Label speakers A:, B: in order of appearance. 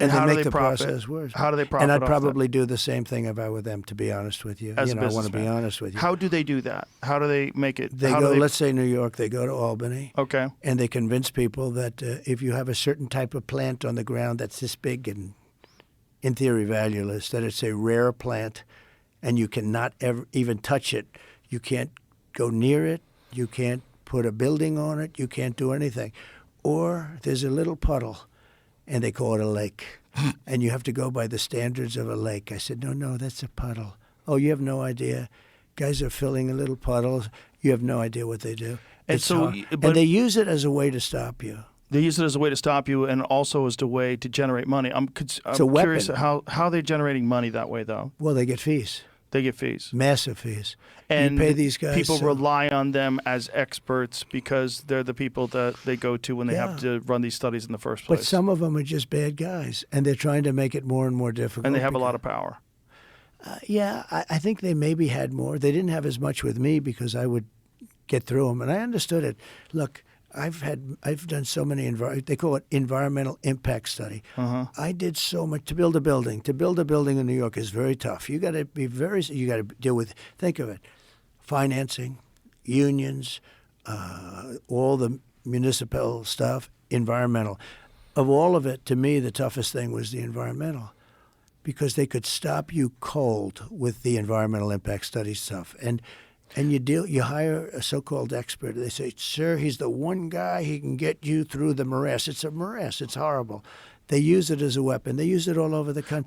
A: And
B: they
A: how do
B: make
A: they
B: the
A: profit?
B: process worse.
A: How do they profit?
B: And I'd
A: off
B: probably do the same thing if I were them, to be honest with you.
A: As a
B: I want to be
A: businessman.
B: honest with you.
A: How do they do that? How do they make it?
B: They
A: how
B: go,
A: do they,
B: let's say New York, they go to Albany.
A: Okay.
B: And they convince people that if you have a certain type of plant on the ground that's this big and in theory valueless, that it's a rare plant and you cannot ever even touch it. You can't go near it. You can't put a building on it. You can't do anything. Or there's a little puddle and they call it a lake. And you have to go by the standards of a lake. I said, no, that's a puddle. Oh, you have no idea. Guys are filling a little puddle. You have no idea what they do.
A: And so,
B: and they use it as a way to stop you.
A: They use it as a way to stop you, and also as a way to generate money. I'm curious how they're generating money that way, though.
B: Well, they get fees.
A: They get fees.
B: Massive fees.
A: And
B: you pay these guys.
A: People rely on them as experts because they're the people that they go to when they have to run these studies in the first place.
B: But some of them are just bad guys, and they're trying to make it more and more difficult.
A: And they have a lot of power.
B: I think they maybe had more. They didn't have as much with me because I would get through them, and I understood it. Look, I've done so many they call it environmental impact study. I did so much to build a building. To build a building in New York is very tough. You got to deal with, think of it, financing, unions, all the municipal stuff, environmental. Of all of it, to me, the toughest thing was the environmental, because they could stop you cold with the environmental impact study stuff. And you hire a so-called expert. They say, sir, he's the one guy, he can get you through the morass. It's a morass. It's horrible. They use it as a weapon. They use it all over the country.